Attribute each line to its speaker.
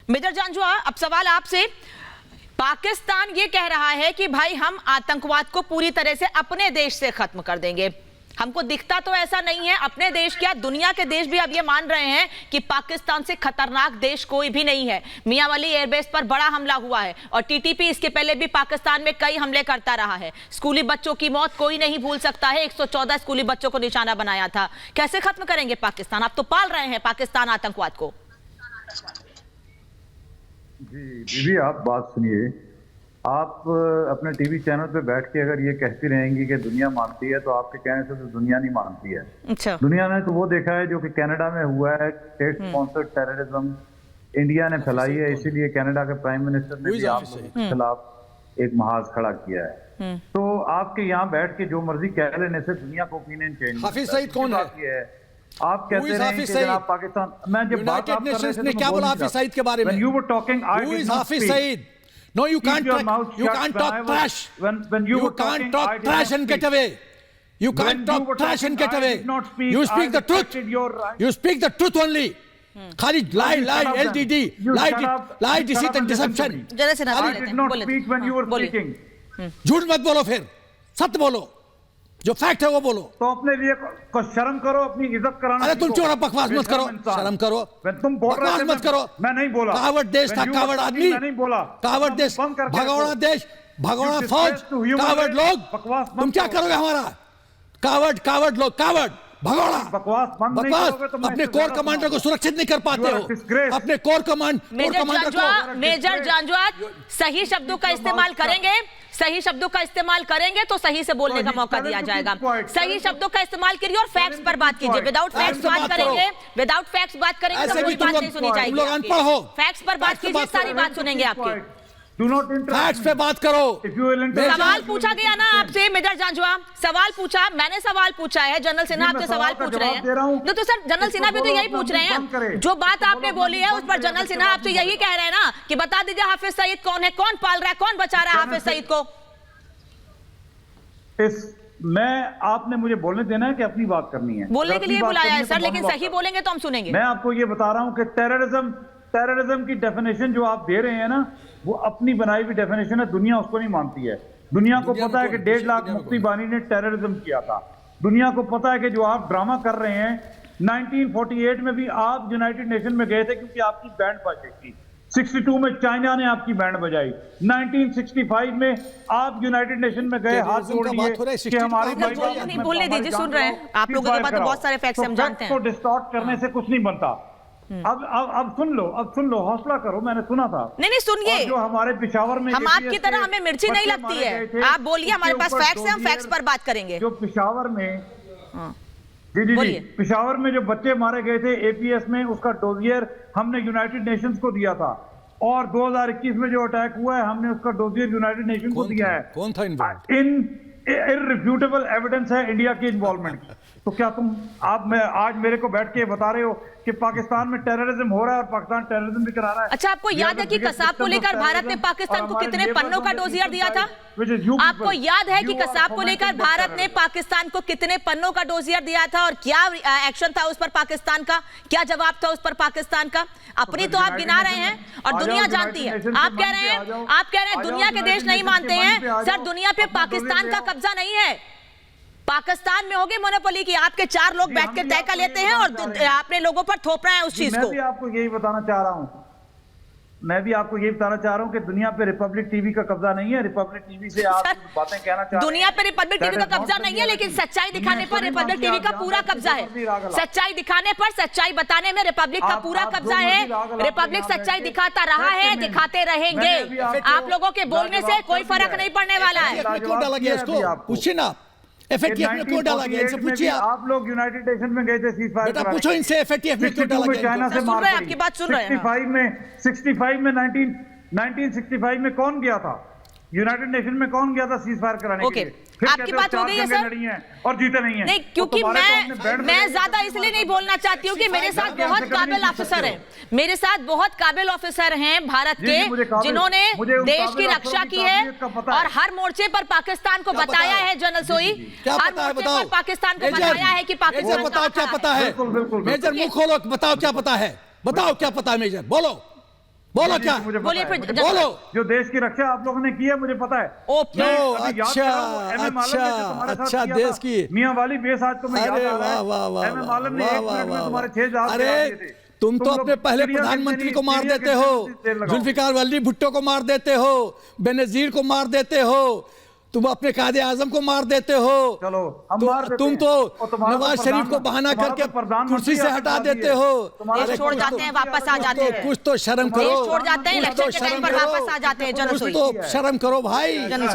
Speaker 1: Major Janjua, अब सवाल आपसे। पाकिस्तान ये कह रहा है कि भाई हम आतंकवाद को पूरी तरह से अपने देश से खत्म कर देंगे। हमको दिखता तो ऐसा नहीं है, अपने देश क्या दुनिया के देश भी अब ये मान रहे हैं कि पाकिस्तान से खतरनाक देश कोई भी नहीं है। मियांवाली एयरबेस पर बड़ा हमला हुआ है और टीटीपी इसके पहले भी पाकिस्तान में कई हमले करता रहा है। स्कूली बच्चों की मौत कोई नहीं भूल सकता है, 114 स्कूली बच्चों को निशाना बनाया था। कैसे खत्म करेंगे पाकिस्तान? आप तो पाल रहे हैं पाकिस्तान आतंकवाद को।
Speaker 2: जी बीबी, आप बात सुनिए। आप अपने टीवी चैनल पे बैठ के अगर ये कहती रहेंगी कि दुनिया मानती है, तो आपके कहने से तो दुनिया नहीं मानती है।
Speaker 1: अच्छा।
Speaker 2: दुनिया ने तो वो देखा है जो कि कनाडा में हुआ है, स्टेट स्पॉन्सर्ड टेररिज्म इंडिया ने फैलाई है, इसीलिए कनाडा के प्राइम मिनिस्टर ने भी आप लोगों के खिलाफ एक महाज खड़ा किया है। तो आपके यहाँ बैठ के जो मर्जी कह लेने से दुनिया को ओपिनियन चेंज।
Speaker 3: हाफिज सईद कौन है?
Speaker 2: आप कहते हैं कि जनाब पाकिस्तान, मैं जब बात आप कर रहे थे
Speaker 3: ने क्या बोला हाफिज सईद के बारे में?
Speaker 2: When you were talking, I did not
Speaker 3: Hafiz
Speaker 2: speak.
Speaker 3: Saeed? No, you can't talk trash.
Speaker 2: When you
Speaker 3: can't talk trash and get away. You can't talk trash and get away. You speak the truth. You speak the truth only. खाली lie, LTD, lie, deceit and deception.
Speaker 2: I did not speak when you were speaking.
Speaker 3: झूठ मत बोलो, फिर सत्य बोलो, जो fact है वो बोलो।
Speaker 2: तो अपने लिए शर्म करो, अपनी इज्जत कराना।
Speaker 3: अरे तुम चोरा बकवास मत करो, शर्म करो।
Speaker 2: तुम बोल रहे थे,
Speaker 3: मत करो।
Speaker 2: मैं नहीं बोला।
Speaker 3: कावड़ देश था, कावड़ आदमी।
Speaker 2: मैं नहीं बोला।
Speaker 3: कावड़ देश, भगोड़ा देश, भगोड़ा फौज, कावड़ लोग। तुम क्या करोगे हमारा? कावड़ लोग, कावड़, भगोड़ा, बकवास। अपने कोर कमांडर को सुरक्षित नहीं कर पाते हो। अपने कोर कमांडर को।
Speaker 1: मेजर जांजुआ, सही शब्दों का इस्तेमाल करेंगे, सही शब्दों का इस्तेमाल करेंगे तो सही से बोलने का मौका दिया जाएगा। सही शब्दों का इस्तेमाल करिए और फैक्ट्स पर बात कीजिए। विदाउट फैक्ट्स बात करेंगे, विदाउट फैक्ट्स बात करेंगे तो कोई बात नहीं सुनी जाएगी। फैक्ट्स पर बात कीजिए, सारी बात सुनेंगे आपकी।
Speaker 3: फैक्ट्स पे बात करो।
Speaker 1: सवाल पूछा गया ना आपसे मेजर जांजुआ, सवाल पूछा, मैंने सवाल पूछा है। जनरल सिन्हा आपसे सवाल पूछ रहे हैं तो सर जनरल सिन्हा भी तो यही पूछ रहे हैं। जो बात आपने बोली है उस पर जनरल सिन्हा आपसे यही कह रहे हैं ना कि बता दीजिए हाफिज सईद कौन है, कौन पाल रहा है, कौन बचा रहा है हाफिज सईद को।
Speaker 2: आपने मुझे बोलने देना है कि अपनी बात करनी है?
Speaker 1: बोलने के लिए बुलाया है सर, लेकिन सही बोलेंगे तो हम सुनेंगे।
Speaker 2: मैं आपको ये बता रहा हूं कि टेररिज्म की डेफिनेशन जो आप दे रहे हैं ना, वो अपनी बनाई हुई डेफिनेशन है, दुनिया उसको नहीं मानती है। दुनिया को पता है कि 1.5 लाख मुफ्ती बानी ने टेररिज्म किया था। दुनिया को पता है कि जो आप ड्रामा कर रहे हैं, 1948 में भी आप यूनाइटेड नेशन में गए थे क्योंकि आपकी बैंड बजाई थी। 62 में चाइना ने आपकी बैंड बजाई। 1965 में आप यूनाइटेड नेशन में गए, हाथ जोड़िए कि हमारे
Speaker 1: नहीं बोलने दीजिए, सुन रहे हैं आप लोगों के पास तो बहुत सारे फैक्ट्स हम जानते हैं।
Speaker 2: तो डिस्टॉर्ट करने से कुछ नहीं बनता। अब सुन लो, हौसला करो, मैंने सुना था।
Speaker 1: नहीं सुनिए,
Speaker 2: जो हमारे पिशावर में,
Speaker 1: हम आपकी तरह हमें मिर्ची नहीं लगती है। आप बोलिए, हमारे पास फैक्ट्स हैं, हम फैक्ट्स पर बात करेंगे।
Speaker 2: जो पिशावर में जी पिशावर में जो बच्चे मारे गए थे एपीएस में, उसका डोजियर हमने यूनाइटेड नेशंस को दिया था। और 2021 में जो अटैक हुआ है, हमने उसका डोजियर यूनाइटेड नेशन को दिया है।
Speaker 3: कौन था इन्वॉल्व?
Speaker 2: इररिफ्यूटेबल एविडेंस है इंडिया की इन्वॉल्वमेंट की। तो क्या आज मेरे को बैठ के बता रहे हो कि पाकिस्तान में टेररिज्म हो रहा है और पाकिस्तान टेररिज्म भी करा रहा है?
Speaker 1: अच्छा, आपको याद है कि कसाब को लेकर भारत ने पाकिस्तान को कितने पन्नों का डोजियर दिया था? आपको याद है कि कसाब को लेकर भारत ने पाकिस्तान को कितने पन्नों का डोजियर दिया था और क्या एक्शन था उस पर पाकिस्तान का, क्या जवाब था उस पर पाकिस्तान का? अपनी तो आप गिना रहे हैं और दुनिया जानती है। आप कह रहे हैं दुनिया के देश नहीं मानते हैं। सर, दुनिया पे पाकिस्तान का कब्जा नहीं है। पाकिस्तान में होगी मोनोपोली की, आपके 4 लोग बैठ के तय कर लेते हैं और आपने लोगों पर थोप रहे हैं उस चीज को।
Speaker 2: मैं भी आपको यही बताना चाह रहा हूं कि दुनिया पे रिपब्लिक टीवी का कब्जा नहीं है। रिपब्लिक टीवी से आप बातें कहना चाह रहे हैं।
Speaker 1: दुनिया पे रिपब्लिक टीवी का कब्जा नहीं है, लेकिन सच्चाई दिखाने पर रिपब्लिक टीवी का पूरा कब्जा है। सच्चाई दिखाने पर, सच्चाई बताने में रिपब्लिक का पूरा कब्जा है। रिपब्लिक सच्चाई दिखाता रहा है, दिखाते रहेंगे। आप लोगों के बोलने से कोई फर्क नहीं पड़ने वाला है।
Speaker 3: क्यों डाला गया इसको? पूछिए ना, एफएटीएफ में क्यों डाला गया? इनसे पूछिए।
Speaker 2: आप लोग यूनाइटेड नेशन में गए थे सीज़फायर,
Speaker 3: बेटा पूछो इनसे, एफएटीएफ में क्यों डाला गया?
Speaker 2: चाइना से मार पड़ी।
Speaker 1: आपकी बात सुन रहे हैं।
Speaker 2: 65 में 1965 में कौन गया था यूनाइटेड नेशन में? कौन गया था सीज़फायर कराने के लिए?
Speaker 1: आपकी बात हो गई है सर,
Speaker 2: और जीते नहीं है।
Speaker 1: नहीं, क्योंकि मैं ज्यादा इसलिए नहीं बोलना चाहती हूँ कि मेरे साथ बहुत काबिल ऑफिसर हैं, मेरे साथ बहुत काबिल ऑफिसर हैं भारत के, जिन्होंने देश की रक्षा की है और हर मोर्चे पर पाकिस्तान को बताया है। जनरल सोई, हर मोर्चे पर पाकिस्तान को बताया है कि पाकिस्तान।
Speaker 3: बताओ क्या पता है मेजर, मुंह खोलो, बताओ क्या पता है, बताओ क्या पता है मेजर, बोलो। बोलो क्या,
Speaker 2: मुझे
Speaker 1: बोलिए
Speaker 2: पता है,
Speaker 1: फिर,
Speaker 2: मुझे
Speaker 3: बोलो।
Speaker 2: पता है। जो देश की रक्षा आप लोगों ने की है मुझे पता है।
Speaker 1: ओके।
Speaker 2: मैं
Speaker 3: ओ,
Speaker 2: अभी याद
Speaker 3: अच्छा,
Speaker 2: कर रहा हूँ, एम.एम. आलम ने जो तुम्हारे साथ
Speaker 3: अच्छा,
Speaker 2: किया
Speaker 3: देश
Speaker 2: था,
Speaker 3: की।
Speaker 2: मियां वाली बेस आज तुम्हें याद
Speaker 3: अरे
Speaker 2: आ रहा
Speaker 3: वाह
Speaker 2: है।
Speaker 3: वाह वाह
Speaker 2: एम.एम. आलम ने
Speaker 3: वाह,
Speaker 2: 1 मिनट में
Speaker 3: वाह,
Speaker 2: तुम्हारे
Speaker 3: वाह।
Speaker 2: 6 जहाज गिरा
Speaker 3: अरे
Speaker 2: दिए थे।
Speaker 3: तुम तो
Speaker 2: लोग
Speaker 3: अपने पहले
Speaker 2: सीरिया के
Speaker 3: प्रधानमंत्री को मार
Speaker 2: सीरिया
Speaker 3: देते
Speaker 2: के
Speaker 3: हो,
Speaker 2: तेल लगाओ।
Speaker 3: जुल्फिकार वाली भुट्टो को मार देते हो, बेनजीर को मार देते हो, तुम अपने कायदे आजम को मार देते हो।
Speaker 2: चलो हम
Speaker 3: तो
Speaker 2: मार देते
Speaker 3: तुम
Speaker 2: हैं।
Speaker 3: तो
Speaker 2: और तुम्हारा तो
Speaker 3: नवाज शरीफ को बहाना
Speaker 2: तुम्हारा
Speaker 3: करके
Speaker 2: तो प्रधानमंत्री
Speaker 3: कुर्सी से हटा
Speaker 2: आतंकवादी
Speaker 3: देते
Speaker 2: है।
Speaker 3: हो।
Speaker 2: तुम्हारा
Speaker 1: देश
Speaker 3: अरे
Speaker 1: छोड़
Speaker 3: कुछ
Speaker 1: जाते
Speaker 3: तो-
Speaker 1: हैं, वापस आ जाते हैं।
Speaker 3: कुछ तो शर्म करो,
Speaker 1: देश छोड़ जाते हैं,
Speaker 3: कुछ
Speaker 1: इलेक्शन
Speaker 3: तो
Speaker 1: के टाइम
Speaker 3: शर्म
Speaker 1: पर
Speaker 3: करो,
Speaker 1: वापस आ जाते हैं,
Speaker 3: कुछ
Speaker 1: जनसोई।
Speaker 3: तो शर्म करो भाई।
Speaker 1: जनसोई।